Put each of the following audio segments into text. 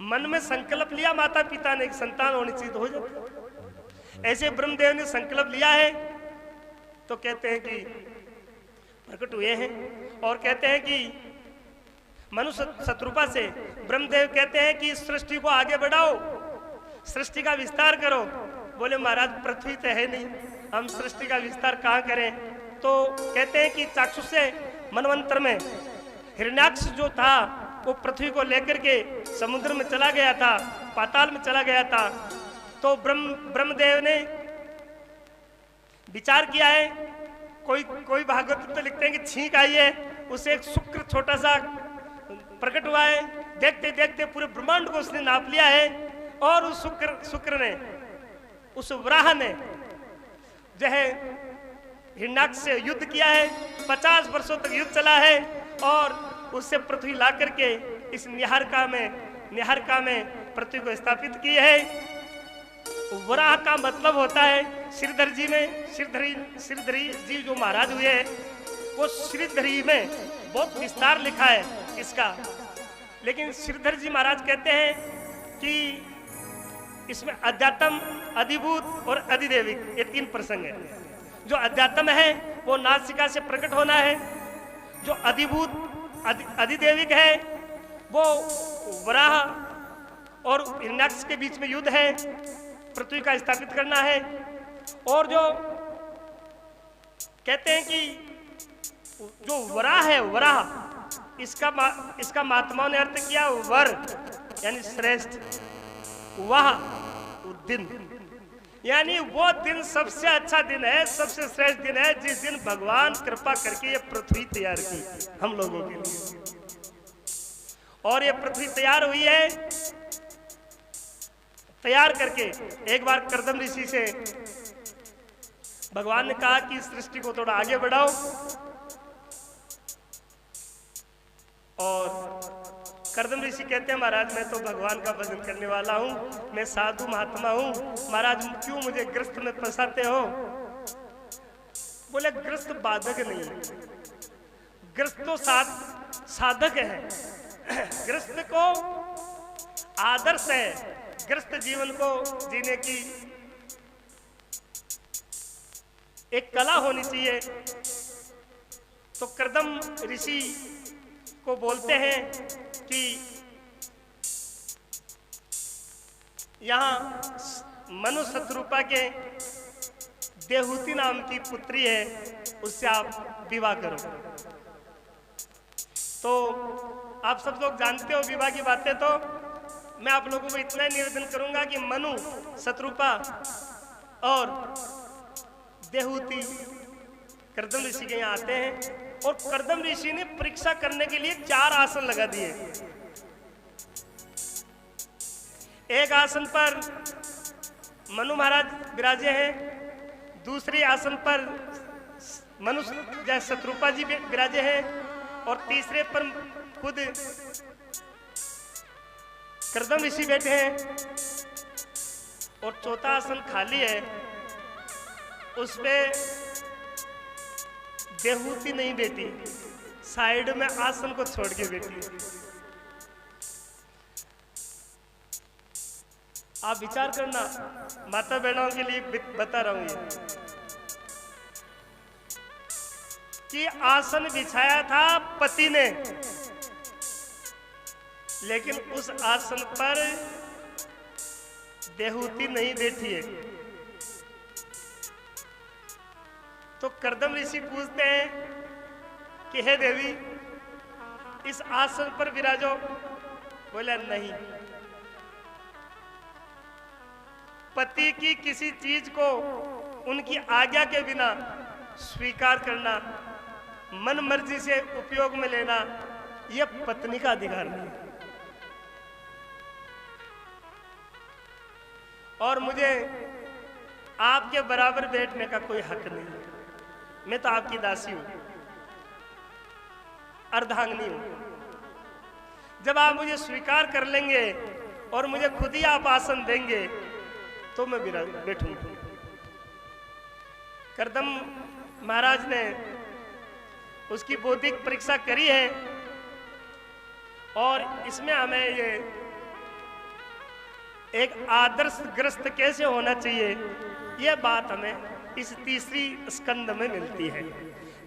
मन में संकल्प लिया माता पिता ने कि संतान होनी चाहिए तो हो जाती। ऐसे ब्रह्मदेव ने संकल्प लिया है तो कहते हैं कि प्रकट हुए हैं और कहते हैं कि मनुष्य शत्रुपा से ब्रह्मदेव कहते हैं कि सृष्टि को आगे बढ़ाओ, सृष्टि का विस्तार करो। बोले महाराज पृथ्वी तो है नहीं, हम सृष्टि का विस्तार कहाँ करें। तो कहते हैं कि चाक्षुष से मनवंतर में हिरण्याक्ष जो था वो पृथ्वी को लेकर के समुद्र में चला गया था, पाताल में चला गया था। तो ब्रह्मदेव ने विचार किया है, कोई भागवत तो लिखते हैं कि छींक आई है, उसे एक शुक्र छोटा सा प्रकट हुआ है। देखते देखते पूरे ब्रह्मांड को उसने नाप लिया है और उस शुक्र ने, उस वराह ने जो है हिरण्याक्ष से युद्ध किया है। 50 वर्षों तक युद्ध चला है और उससे पृथ्वी ला करके इस निहारिका में पृथ्वी को स्थापित की है। वराह का मतलब होता है श्रीधर जी में, श्रीधरी जी जो महाराज हुए हैं वो श्रीधरी में बहुत विस्तार लिखा है इसका। लेकिन श्रीधर जी महाराज कहते हैं कि इसमें अध्यात्म, अधिभूत और अधिदेविक ये 3 प्रसंग है। जो अध्यात्म है वो नासिका से प्रकट होना है, जो अधिभूत अधिदेविक है वो वराह और हिरण्याक्ष के बीच में युद्ध है, पृथ्वी का स्थापित करना है। और जो कहते हैं कि जो वराह है, वराह इसका महात्माओं ने अर्थ किया वर यानी श्रेष्ठ, वह दिन यानी वो दिन सबसे अच्छा दिन है, सबसे श्रेष्ठ दिन है जिस दिन भगवान कृपा करके ये पृथ्वी तैयार की हम लोगों के लिए। और ये पृथ्वी तैयार हुई है, तैयार करके एक बार कर्दम ऋषि से भगवान ने कहा कि सृष्टि को थोड़ा आगे बढ़ाओ। और कर्दम ऋषि कहते हैं महाराज मैं तो भगवान का भजन करने वाला हूं, मैं साधु महात्मा हूं, महाराज क्यों मुझे ग्रस्त में फंसाते हो। बोले ग्रस्त बाधक नहीं है, ग्रस्त तो साधक है। ग्रस्त को आदर्श है, ग्रस्त जीवन को जीने की एक कला होनी चाहिए। तो कर्दम ऋषि को बोलते हैं कि यहाँ मनु शत्रुपा के देहूति नाम की पुत्री है, उससे आप विवाह करो। तो आप सब लोग जानते हो विवाह की बातें, तो मैं आप लोगों को इतना निवेदन करूंगा कि मनु शत्रुपा और देहूति कर्दम ऋषि के यहाँ आते हैं और कर्दम ऋषि ने परीक्षा करने के लिए 4 आसन लगा दिए। एक आसन पर मनु महाराज विराजे हैं, दूसरे आसन पर मनु जय शत्रुपा जी विराजे हैं और तीसरे पर खुद कर्दम ऋषि बैठे हैं और चौथा आसन खाली है, उसपे देहूति नहीं बैठी, साइड में आसन को छोड़ के बैठी। आप विचार करना, माता बहनों के लिए बता रहा हूं ये कि आसन बिछाया था पति ने, लेकिन उस आसन पर देहूति नहीं बैठी है। तो कर्दम ऋषि पूछते हैं कि हे देवी इस आसन पर विराजो। बोला नहीं, पति की किसी चीज को उनकी आज्ञा के बिना स्वीकार करना, मन मर्जी से उपयोग में लेना, यह पत्नी का अधिकार नहीं। और मुझे आपके बराबर बैठने का कोई हक नहीं, मैं तो आपकी दासी हूं, अर्धांगिनी हूं। जब आप मुझे स्वीकार कर लेंगे और मुझे खुद ही आप आसन देंगे तो मैं बैठूंगा। कर्दम महाराज ने उसकी बौद्धिक परीक्षा करी है और इसमें हमें ये एक आदर्श ग्रस्त कैसे होना चाहिए, यह बात हमें इस तीसरी स्कंद में मिलती है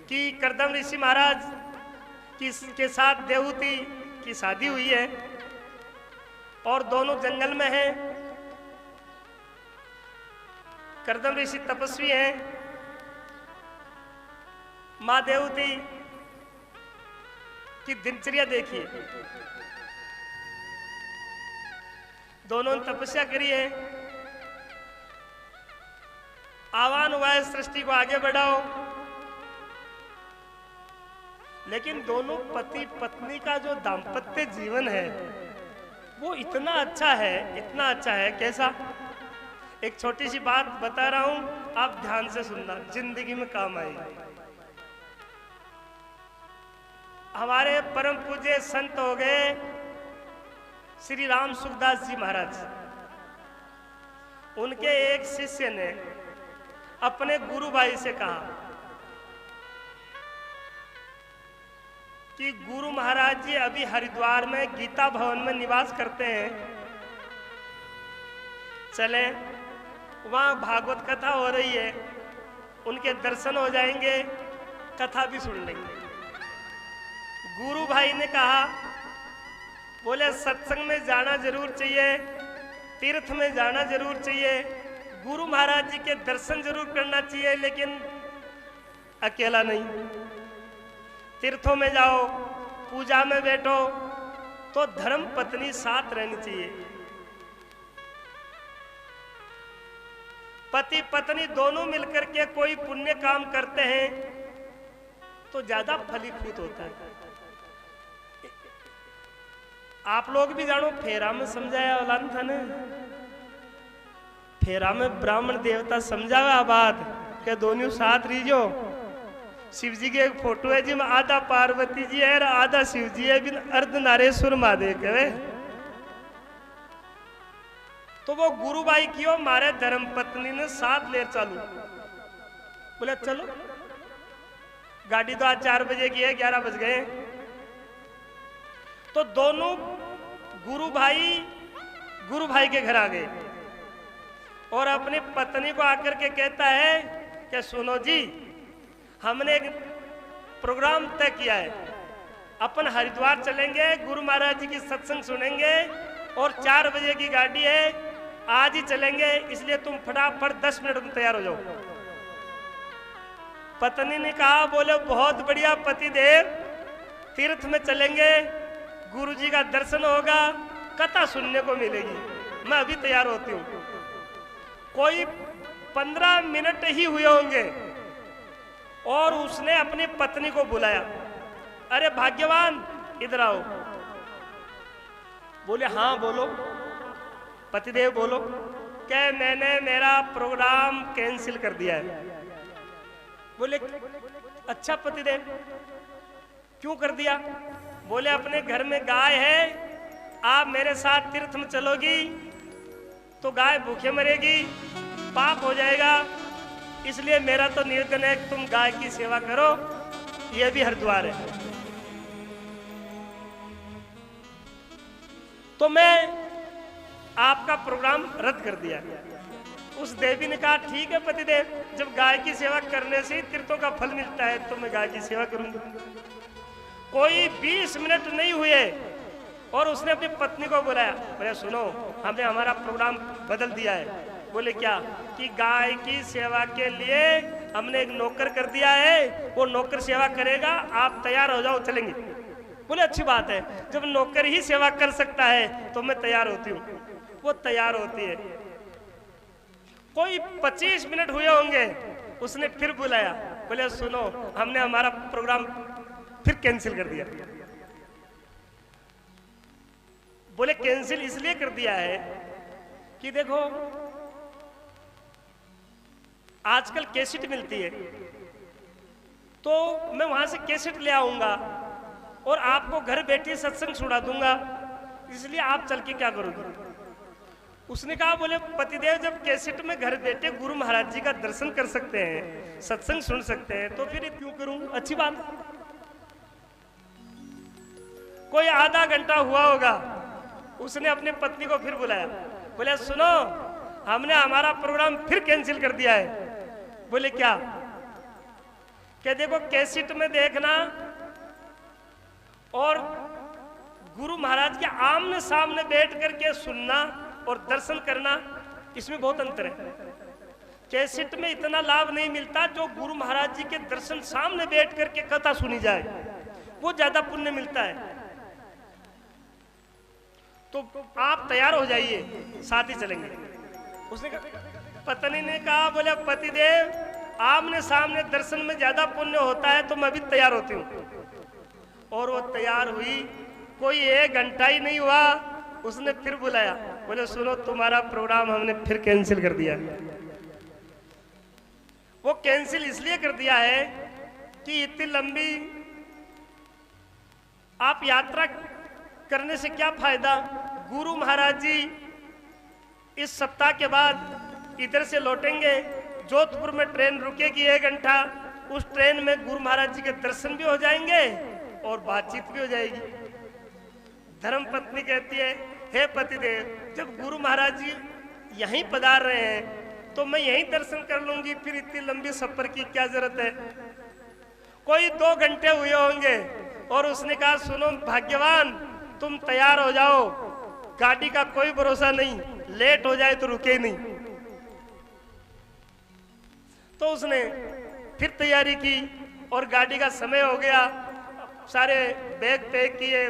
कि कर्दम ऋषि महाराज के साथ देवहूति की शादी हुई है और दोनों जंगल में हैं। कर्दम ऋषि तपस्वी हैं, मां देवहूति की दिनचर्या देखिए, दोनों ने तपस्या करी है, आह्वान हुआ है सृष्टि को आगे बढ़ाओ, लेकिन दोनों पति पत्नी का जो दाम्पत्य जीवन है वो इतना अच्छा है, इतना अच्छा है। कैसा? एक छोटी सी बात बता रहा हूं, आप ध्यान से सुनना, जिंदगी में काम आएगी। हमारे परम पूज्य संत हो गए श्री राम सुखदास जी महाराज। उनके एक शिष्य ने अपने गुरु भाई से कहा कि गुरु महाराज जी अभी हरिद्वार में गीता भवन में निवास करते हैं, चलें, वहां भागवत कथा हो रही है, उनके दर्शन हो जाएंगे, कथा भी सुन लेंगे। गुरु भाई ने कहा, बोले सत्संग में जाना जरूर चाहिए, तीर्थ में जाना जरूर चाहिए, गुरु महाराज जी के दर्शन जरूर करना चाहिए, लेकिन अकेला नहीं। तीर्थों में जाओ, पूजा में बैठो, तो धर्म पत्नी साथ रहनी चाहिए। पति पत्नी दोनों मिलकर के कोई पुण्य काम करते हैं तो ज्यादा फलीभूत होता है। आप लोग भी जानो, फेरा में समझाया औलाद था ने, फेरा में ब्राह्मण देवता समझावा बात के दोनों साथ रहीजो। शिव जी की एक फोटो है जिसमें आधा पार्वती जी है और आधा शिव जी है, बिन अर्धनारेश्वर महादेव कहे। तो वो गुरु भाई क्यों मारे धर्म पत्नी ने साथ ले चालू, बोले चलो, गाड़ी तो आज 4 बजे की है, 11 बज गए। तो दोनों गुरु भाई के घर आ गए और अपनी पत्नी को आकर के कहता है कि सुनो जी, हमने एक प्रोग्राम तय किया है, अपन हरिद्वार चलेंगे, गुरु महाराज जी की सत्संग सुनेंगे और 4 बजे की गाड़ी है, आज ही चलेंगे, इसलिए तुम फटाफट 10 मिनट में तैयार हो जाओ। पत्नी ने कहा, बोले बहुत बढ़िया पतिदेव, तीर्थ में चलेंगे, गुरु जी का दर्शन होगा, कथा सुनने को मिलेगी, मैं अभी तैयार होती हूँ। कोई 15 मिनट ही हुए होंगे और उसने अपनी पत्नी को बुलाया, अरे भाग्यवान इधर आओ। बोले हाँ बोलो पतिदेव, बोलो। क्या? मैंने मेरा प्रोग्राम कैंसिल कर दिया है। बोले अच्छा पतिदेव, क्यों कर दिया? बोले अपने घर में गाय है, आप मेरे साथ तीर्थ में चलोगी तो गाय भूखे मरेगी, पाप हो जाएगा, इसलिए मेरा तो निवेदन है तुम गाय की सेवा करो, यह भी हरिद्वार है। तो मैं आपका प्रोग्राम रद्द कर दिया। उस देवी ने कहा ठीक है पतिदेव, जब गाय की सेवा करने से ही तीर्थों का फल मिलता है तो मैं गाय की सेवा करूंगी। कोई 20 मिनट नहीं हुए और उसने अपनी पत्नी को बुलाया, बोले सुनो, हमने हमारा प्रोग्राम बदल दिया है। बोले क्या? कि गाय की सेवा के लिए हमने एक नौकर कर दिया है, वो नौकर सेवा करेगा, आप तैयार हो जाओ, चलेंगे। बोले अच्छी बात है, जब नौकर ही सेवा कर सकता है तो मैं तैयार होती हूँ। वो तैयार होती है। कोई 25 मिनट हुए होंगे, उसने फिर बुलाया, बोले सुनो, हमने हमारा प्रोग्राम फिर कैंसिल कर दिया। बोले कैंसिल इसलिए कर दिया है कि देखो आजकल कैसेट मिलती है, तो मैं वहां से कैसेट ले आऊंगा और आपको घर बैठे सत्संग सुना दूंगा, इसलिए आप चल के क्या करोगे? उसने कहा, बोले पतिदेव, जब कैसेट में घर बैठे गुरु महाराज जी का दर्शन कर सकते हैं, सत्संग सुन सकते हैं, तो फिर क्यों करूं? अच्छी बात। कोई आधा घंटा हुआ होगा, उसने अपनी पत्नी को फिर बुलाया, बोले सुनो हमने हमारा प्रोग्राम फिर कैंसिल कर दिया है। बोले क्या? क्या देखो कैसेट में देखना और गुरु महाराज के आमने सामने बैठ करके सुनना और दर्शन करना, इसमें बहुत अंतर है। कैसेट में इतना लाभ नहीं मिलता जो गुरु महाराज जी के दर्शन सामने बैठ करके कथा सुनी जाए, वो ज्यादा पुण्य मिलता है। तो आप तैयार हो जाइए, साथ ही चलेंगे। उसने पत्नी ने कहा, बोले पतिदेव आमने सामने दर्शन में ज्यादा पुण्य होता है तो मैं भी तैयार होती हूँ। और वो तैयार हुई, कोई 1 घंटा ही नहीं हुआ, उसने फिर बुलाया, बोले सुनो तुम्हारा प्रोग्राम हमने फिर कैंसिल कर दिया। वो कैंसिल इसलिए कर दिया है कि इतनी लंबी आप यात्रा करने से क्या फायदा। गुरु महाराज जी इस सप्ताह के बाद इधर से लौटेंगे, जोधपुर में ट्रेन रुकेगी 1 घंटा, उस ट्रेन में गुरु महाराज जी के दर्शन भी हो जाएंगे और बातचीत भी हो जाएगी। धर्म पत्नी कहती है, हे पतिदेव जब गुरु महाराज जी यहीं पधार रहे हैं तो मैं यहीं दर्शन कर लूंगी, फिर इतनी लंबी सफर की क्या जरूरत है। कोई 2 घंटे हुए होंगे और उसने कहा सुनो भाग्यवान तुम तैयार हो जाओ, गाड़ी का कोई भरोसा नहीं, लेट हो जाए तो रुके नहीं। तो उसने फिर तैयारी की और गाड़ी का समय हो गया, सारे बैग पैक किए,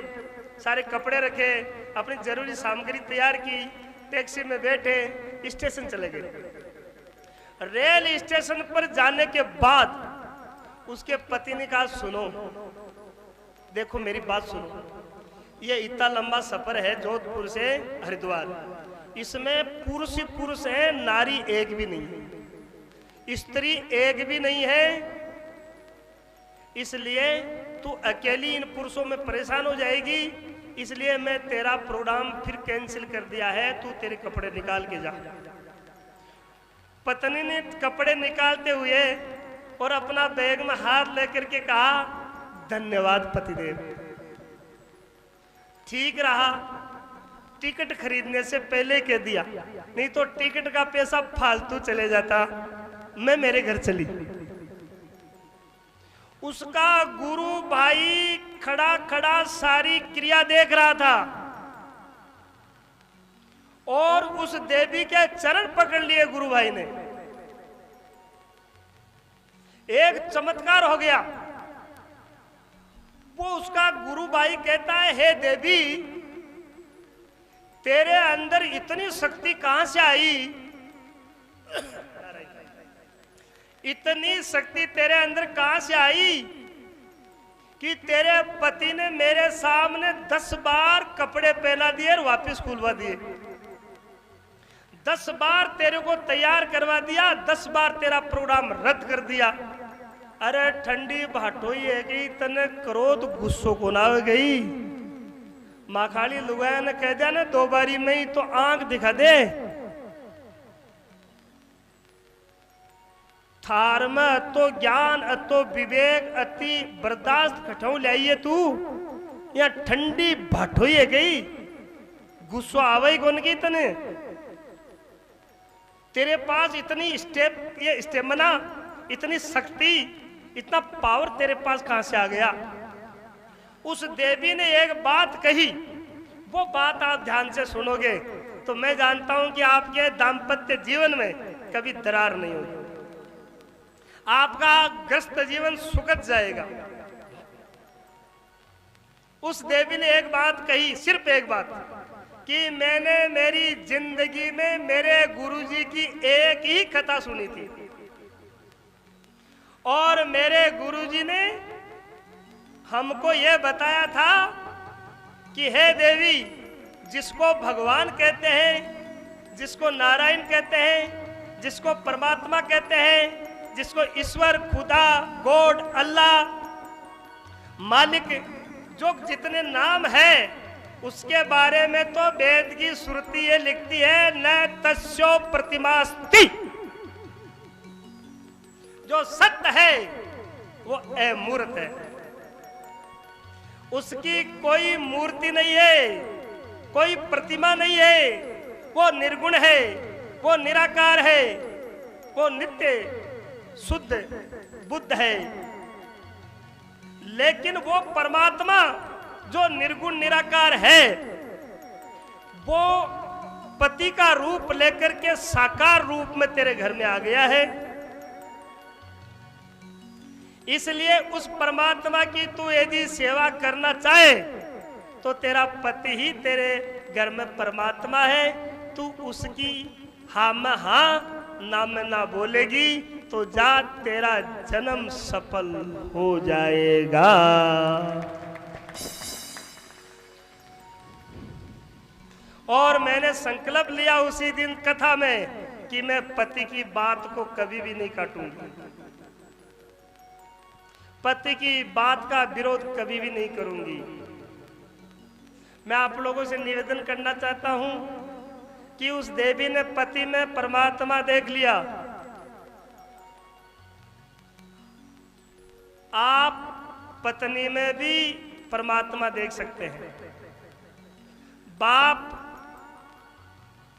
सारे कपड़े रखे, अपनी जरूरी सामग्री तैयार की, टैक्सी में बैठे, स्टेशन चले गए। रेल स्टेशन पर जाने के बाद उसके पति ने कहा सुनो देखो मेरी बात सुनो, ये इतना लंबा सफर है जोधपुर से हरिद्वार, इसमें पुरुष ही पुरुष है, नारी एक भी नहीं है, स्त्री एक भी नहीं है, इसलिए तू अकेली इन पुरुषों में परेशान हो जाएगी, इसलिए मैं तेरा प्रोग्राम फिर कैंसिल कर दिया है, तू तेरे कपड़े निकाल के जा। पत्नी ने कपड़े निकालते हुए और अपना बैग में हाथ लेकर के कहा धन्यवाद पतिदेव, ठीक रहा टिकट खरीदने से पहले कह दिया, नहीं तो टिकट का पैसा फालतू चले जाता। मैं मेरे घर चली। उसका गुरु भाई खड़ा खड़ा सारी क्रिया देख रहा था और उस देवी के चरण पकड़ लिए गुरु भाई ने। एक चमत्कार हो गया। वो उसका गुरु भाई कहता है, हे देवी तेरे अंदर इतनी शक्ति कहां से आई, इतनी शक्ति तेरे अंदर कहां से आई कि तेरे पति ने मेरे सामने 10 बार कपड़े पहना दिए और वापस खुलवा दिए, 10 बार तेरे को तैयार करवा दिया, 10 बार तेरा प्रोग्राम रद्द कर दिया। अरे ठंडी भाटोई है गई, तने क्रोध गुस्सो को ना हो गई। माखाली लुगाया ने कह दिया ना 2 बारी में ही तो आंख दिखा दे, थार में अतो ज्ञान अतो विवेक अति बर्दाश्त खटाऊ लाइए तू, या ठंडी भाटोई है गई, गुस्सो आवे कौन की तने, तेरे पास इतनी ये स्टेमिना, इतनी शक्ति, इतना पावर तेरे पास कहां से आ गया। उस देवी ने एक बात कही, वो बात आप ध्यान से सुनोगे तो मैं जानता हूं कि आपके दाम्पत्य जीवन में कभी दरार नहीं होगी, आपका ग्रस्त जीवन सुखद जाएगा। उस देवी ने एक बात कही, सिर्फ एक बात, कि मैंने मेरी जिंदगी में मेरे गुरुजी की एक ही कथा सुनी थी और मेरे गुरुजी ने हमको यह बताया था कि हे देवी, जिसको भगवान कहते हैं, जिसको नारायण कहते हैं, जिसको परमात्मा कहते हैं, जिसको ईश्वर, खुदा, गॉड, अल्लाह, मालिक, जो जितने नाम है उसके बारे में तो वेद की श्रुति ये लिखती है, न तस्यो प्रतिमास्ति, जो सत्य है वो अमूर्त है, उसकी कोई मूर्ति नहीं है। कोई प्रतिमा नहीं है, वो निर्गुण है, वो निराकार है, वो नित्य शुद्ध बुद्ध है। लेकिन वो परमात्मा जो निर्गुण निराकार है, वो पति का रूप लेकर के साकार रूप में तेरे घर में आ गया है। इसलिए उस परमात्मा की तू यदि सेवा करना चाहे तो तेरा पति ही तेरे घर में परमात्मा है। तू उसकी हाँ में हाँ ना में ना बोलेगी तो जा, तेरा जन्म सफल हो जाएगा। और मैंने संकल्प लिया उसी दिन कथा में कि मैं पति की बात को कभी भी नहीं काटूंगा, पति की बात का विरोध कभी भी नहीं करूंगी। मैं आप लोगों से निवेदन करना चाहता हूं कि उस देवी ने पति में परमात्मा देख लिया। आप पत्नी में भी परमात्मा देख सकते हैं, बाप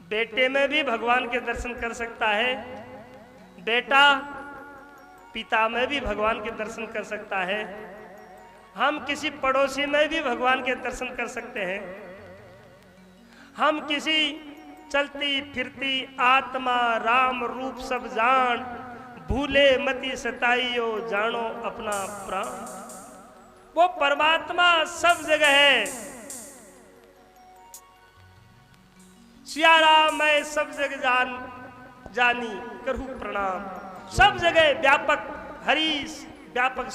बेटे में भी भगवान के दर्शन कर सकता है, बेटा पिता में भी भगवान के दर्शन कर सकता है, हम किसी पड़ोसी में भी भगवान के दर्शन कर सकते हैं, हम किसी चलती फिरती आत्मा राम रूप सब जान, भूले मति सताइयो जानो अपना प्राण। वो परमात्मा सब जगह है। सिया राम मैं सब जगह जानी करूं प्रणाम, सब जगह व्यापक हरीश व्यापक